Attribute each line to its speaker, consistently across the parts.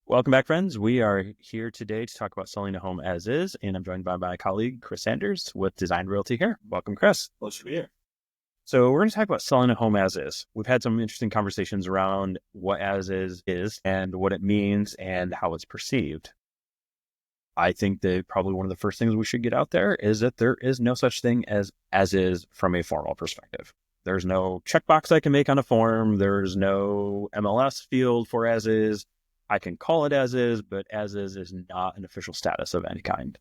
Speaker 1: Welcome back, friends. We are here today to talk about selling a home as is, and I'm joined by my colleague, Chris Sanders with Design Realty here. Welcome, Chris.
Speaker 2: Pleasure to be here.
Speaker 1: So we're going to talk about selling a home as is. We've had some interesting conversations around what as is and what it means and how it's perceived. I think that probably one of the first things we should get out there is that there is no such thing as is from a formal perspective. There's no checkbox I can make on a form. There's no MLS field for as is. I can call it as is, but as is not an official status of any kind.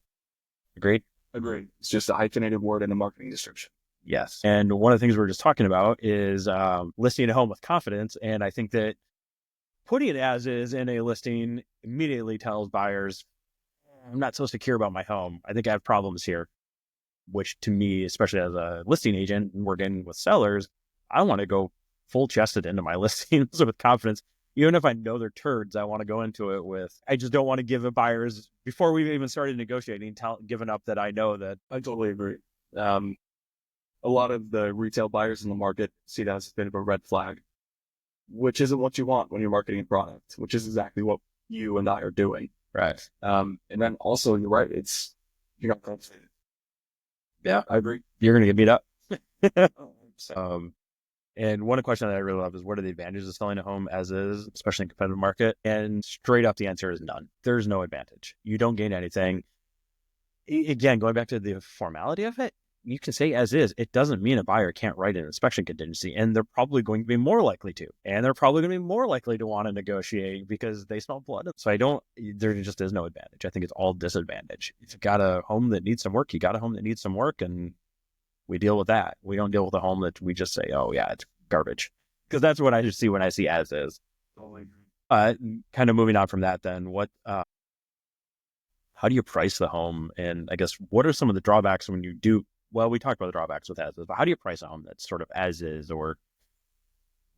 Speaker 1: Agreed?
Speaker 2: Agreed. It's just a hyphenated word in a marketing description.
Speaker 1: Yes. And one of the things we were just talking about is listing a home with confidence. And I think that putting it as is in a listing immediately tells buyers, I'm not so secure about my home. I think I have problems here, which to me, especially as a listing agent working with sellers, I want to go full chested into my listings with confidence. Even if I know they're turds, I want to go into it with, I just don't want to give the buyers, before we've even started negotiating, given up that I know that.
Speaker 2: I totally agree. A lot of the retail buyers in the market see that as a bit of a red flag, which isn't what you want when you're marketing a product, which is exactly what you and I are doing.
Speaker 1: Right.
Speaker 2: And then also, you're right, you're not confident.
Speaker 1: Yeah,
Speaker 2: I agree.
Speaker 1: You're going to get beat up. And one question that I really love is, what are the advantages of selling a home as is, especially in a competitive market? And straight up, the answer is none. There's no advantage. You don't gain anything. Again, going back to the formality of it, you can say as is. It doesn't mean a buyer can't write an inspection contingency, and they're probably going to be more likely to. And they're probably going to be more likely to want to negotiate because they smell blood. So there just is no advantage. I think it's all disadvantage. If you've got a home that needs some work, you got a home that needs some work, and we deal with that. We don't deal with a home that we just say, oh, yeah, it's garbage. Because that's what I just see when I see as is.
Speaker 2: Totally agree.
Speaker 1: Kind of moving on from that then, how do you price the home? And I guess, what are some of the drawbacks when you do, well, we talked about the drawbacks with as is, but how do you price a home that's sort of as is or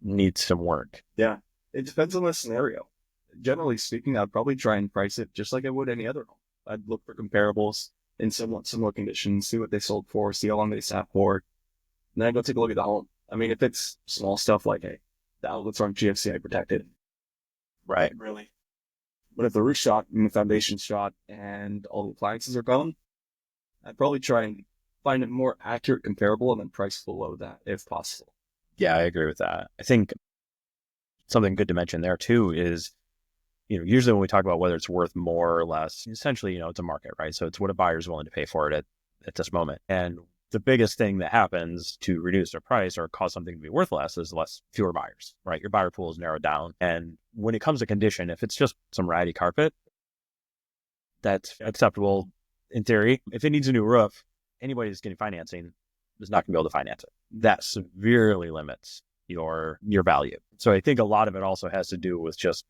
Speaker 1: needs some work?
Speaker 2: Yeah, it depends on the scenario. Generally speaking, I'd probably try and price it just like I would any other home. I'd look for comparables in similar conditions, see what they sold for, see how long they sat for, and then I'd go take a look at the home. I mean, if it's small stuff like, hey, the outlets aren't GFCI protected,
Speaker 1: Right.
Speaker 2: really. But if the roof shot and the foundation shot and all the appliances are gone, I'd probably try and find a more accurate comparable and then price below that if possible.
Speaker 1: Yeah, I agree with that. I think something good to mention there too is, usually when we talk about whether it's worth more or less, essentially, it's a market, right? So it's what a buyer's willing to pay for it at this moment. And the biggest thing that happens to reduce their price or cause something to be worth less is fewer buyers, right? Your buyer pool is narrowed down. And when it comes to condition, if it's just some ratty carpet, that's acceptable in theory. If it needs a new roof, anybody that's getting financing is not going to be able to finance it. That severely limits your value. So I think a lot of it also has to do with just,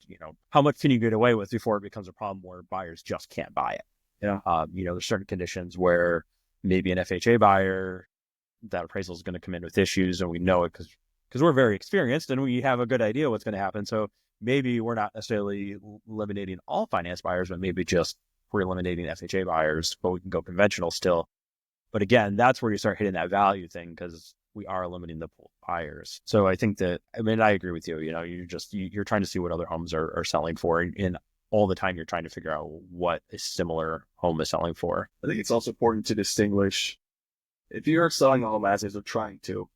Speaker 1: how much can you get away with before it becomes a problem where buyers just can't buy it.
Speaker 2: Yeah.
Speaker 1: There's certain conditions where maybe an FHA buyer, that appraisal is going to come in with issues, and we know it because we're very experienced and we have a good idea what's going to happen. So maybe we're not necessarily eliminating all finance buyers, but maybe just we're eliminating FHA buyers, but we can go conventional still. But again, that's where you start hitting that value thing because we are limiting the pool of buyers. So I think that, I agree with you. You're trying to see what other homes are selling for, and all the time you're trying to figure out what a similar home is selling for.
Speaker 2: I think it's also important to distinguish if you're selling a home as is or trying to,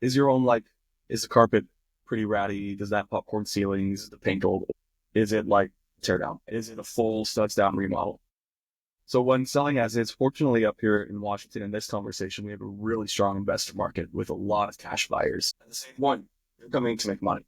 Speaker 2: is the carpet pretty ratty? Does that have popcorn ceilings? Is the paint old? Is it like tear down? Is it a full studs down remodel? So when selling as is, fortunately up here in Washington in this conversation, we have a really strong investor market with a lot of cash buyers. At the same point, you're coming to make money.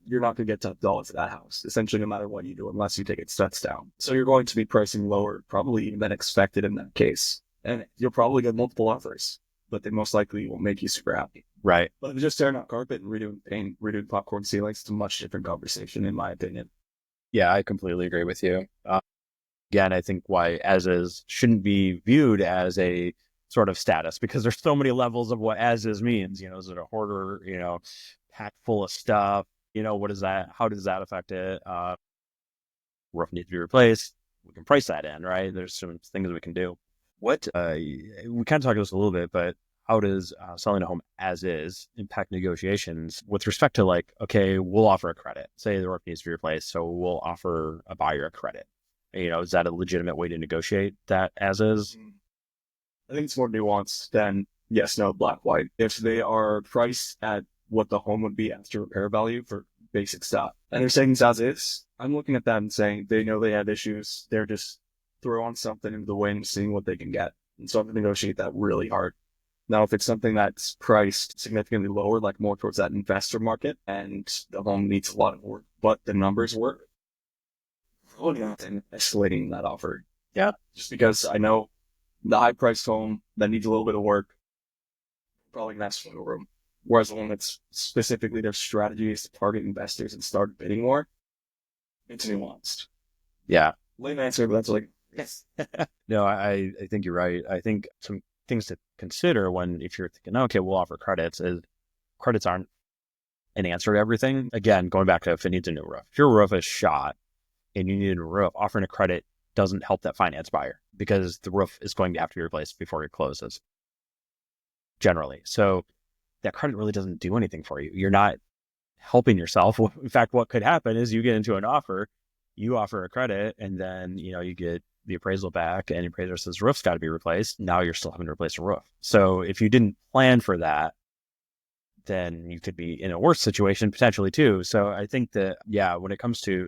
Speaker 2: You're not going to get top dollar for that house, essentially no matter what you do, unless you take it studs down. So you're going to be pricing lower, probably even than expected in that case. And you'll probably get multiple offers, but they most likely won't make you super happy.
Speaker 1: Right.
Speaker 2: But if you're just tearing out carpet and redoing paint, redoing popcorn ceilings, it's a much different conversation, in my opinion.
Speaker 1: Yeah, I completely agree with you. Again, I think why as is shouldn't be viewed as a sort of status, because there's so many levels of what as is means. Is it a hoarder, packed full of stuff? What is that? How does that affect it? Roof needs to be replaced. We can price that in, right? There's some things we can do. We kind of talked about this a little bit, but how does selling a home as is impact negotiations with respect to like, okay, we'll offer a credit. Say the roof needs to be replaced, so we'll offer a buyer a credit. Is that a legitimate way to negotiate that as is?
Speaker 2: I think it's more nuanced than yes, no, black, white. If they are priced at what the home would be after repair value for basic stuff, and they're saying it's as is, I'm looking at that and saying they know they have issues. They're just throwing something into the wind, seeing what they can get. And so I'm going to negotiate that really hard. Now, if it's something that's priced significantly lower, like more towards that investor market, and the home needs a lot of work, but the numbers work, probably not escalating that offer.
Speaker 1: Yeah.
Speaker 2: Just because I know the high-priced home that needs a little bit of work, probably gonna have some room. Whereas the one that's specifically their strategy is to target investors and start bidding more, it's nuanced.
Speaker 1: Yeah.
Speaker 2: Lame answer, but that's like
Speaker 1: yes. No, I think you're right. I think some things to consider when if you're thinking, okay, we'll offer credits, is credits aren't an answer to everything. Again, going back to if it needs a new roof. If your roof is shot and you need a new roof, offering a credit doesn't help that finance buyer because the roof is going to have to be replaced before it closes, generally. So that credit really doesn't do anything for you. You're not helping yourself. In fact, what could happen is you get into an offer, you offer a credit, and then you get the appraisal back, and the appraiser says roof's got to be replaced. Now you're still having to replace a roof. So if you didn't plan for that, then you could be in a worse situation potentially too. So I think that, yeah, when it comes to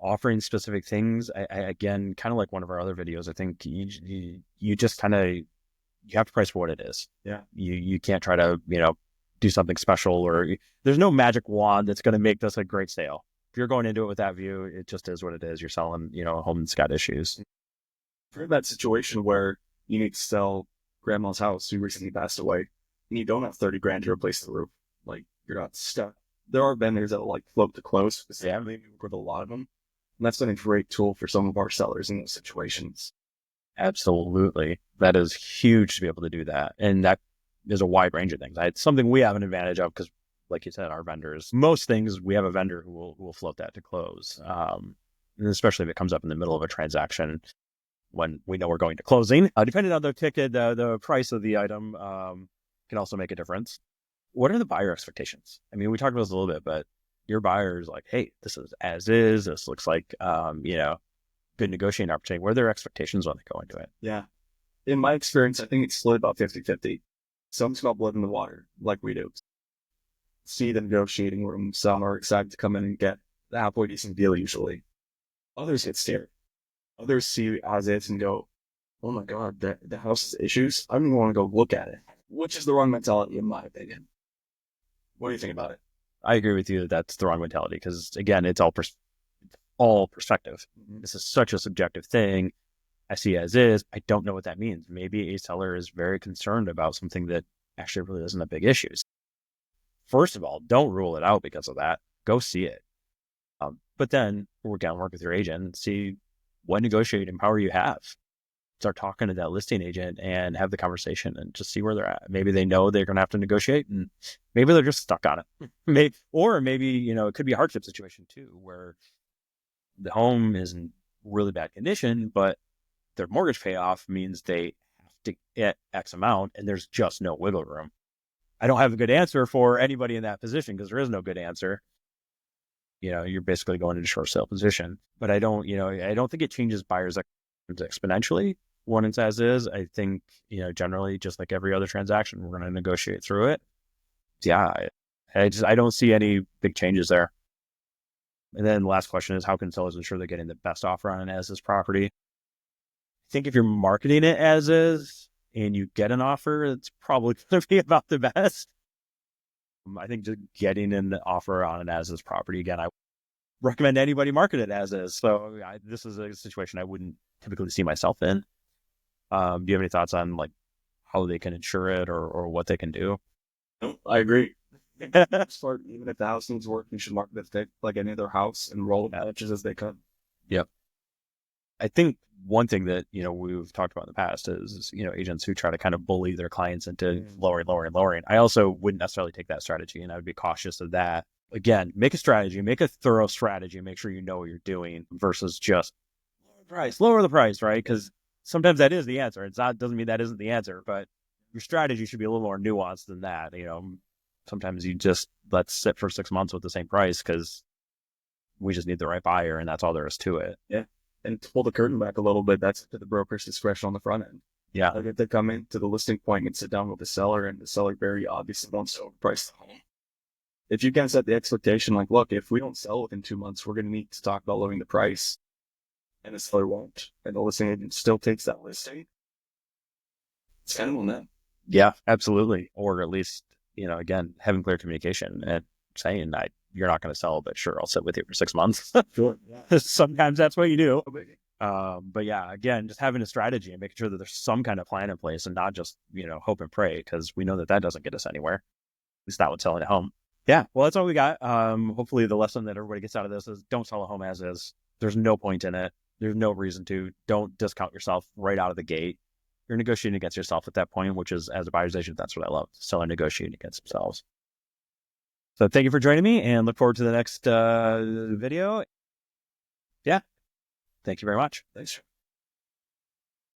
Speaker 1: offering specific things, I again, kind of like one of our other videos, I think you just kind of, you have to price for what it is.
Speaker 2: Yeah.
Speaker 1: You can't try to, do something special, or there's no magic wand that's going to make this a great sale. If you're going into it with that view, it just is what it is. You're selling, a home that's got issues.
Speaker 2: For that situation where you need to sell grandma's house who recently passed away, and you don't have 30 grand to replace the roof, like you're not stuck. There are vendors that will like float to close specifically with a lot of them. And that's been a great tool for some of our sellers in those situations.
Speaker 1: Absolutely. That is huge to be able to do that. And that is a wide range of things. It's something we have an advantage of because, like you said, our vendors, most things we have a vendor who will float that to close. And especially if it comes up in the middle of a transaction when we know we're going to closing. Depending on the ticket, the price of the item can also make a difference. What are the buyer expectations? I mean, we talked about this a little bit, but your buyer is like, hey, this is as is. This looks like, good negotiating opportunity. What are their expectations when they go into it?
Speaker 2: Yeah. In my experience, I think it's split about 50-50. Some smell blood in the water, like we do. See the negotiating room. Some are excited to come in and get the halfway decent deal usually. Others get scared. Others see as is and go, oh my God, the house has issues. I don't even want to go look at it, which is the wrong mentality in my opinion. What do you think about it?
Speaker 1: I agree with you that that's the wrong mentality because, again, it's all perspective. Mm-hmm. This is such a subjective thing. I see as is. I don't know what that means. Maybe a seller is very concerned about something that actually really doesn't have big issues. First of all, don't rule it out because of that. Go see it. But then work with your agent and see what negotiating power you have. Start talking to that listing agent and have the conversation and just see where they're at. Maybe they know they're going to have to negotiate and maybe they're just stuck on it. Maybe it could be a hardship situation too, where the home is in really bad condition, but their mortgage payoff means they have to get X amount and there's just no wiggle room. I don't have a good answer for anybody in that position because there is no good answer. You're basically going into a short sale position, but I don't think it changes buyers exponentially when it's as is. I think, generally just like every other transaction, we're going to negotiate through it. Yeah. I don't see any big changes there. And then the last question is, how can sellers ensure they're getting the best offer on an as-is property? I think if you're marketing it as is and you get an offer, it's probably going to be about the best. I think just getting an offer on an as-is property, again, I recommend anybody market it as is. So this is a situation I wouldn't typically see myself in. Do you have any thoughts on like how they can insure it or what they can do?
Speaker 2: No, I agree. Start, even if the house needs work, you should market it like any other house and roll it out as they can.
Speaker 1: Yep. I think one thing that, we've talked about in the past is, agents who try to kind of bully their clients into lowering. I also wouldn't necessarily take that strategy, and I would be cautious of that. Again, make a thorough strategy, make sure you know what you're doing versus just lower the price, right? Because sometimes that is the answer. Doesn't mean that isn't the answer, but your strategy should be a little more nuanced than that. Sometimes you just let's sit for 6 months with the same price because we just need the right buyer, and that's all there is to it.
Speaker 2: Yeah. And to pull the curtain back a little bit, that's to the broker's discretion on the front end.
Speaker 1: Yeah.
Speaker 2: Like if they come into the listing point and sit down with the seller, and the seller very obviously wants to overprice the home, if you can set the expectation, like, look, if we don't sell within 2 months, we're going to need to talk about lowering the price, and the seller won't, and the listing agent still takes that listing, it's kind of on them.
Speaker 1: Yeah, absolutely. Or at least, again, having clear communication and saying that you're not going to sell, but sure, I'll sit with you for 6 months.
Speaker 2: Sure. Yeah.
Speaker 1: Sometimes that's what you do. But yeah, again, just having a strategy and making sure that there's some kind of plan in place and not just, hope and pray, because we know that that doesn't get us anywhere. At least not with selling a home. Yeah, well, that's all we got. Hopefully the lesson that everybody gets out of this is don't sell a home as is. There's no point in it. There's no reason to. Don't discount yourself right out of the gate. You're negotiating against yourself at that point, which is, as a buyer's agent, that's what I love. Seller negotiating against themselves. So thank you for joining me, and look forward to the next video. Yeah. Thank you very much.
Speaker 2: Thanks.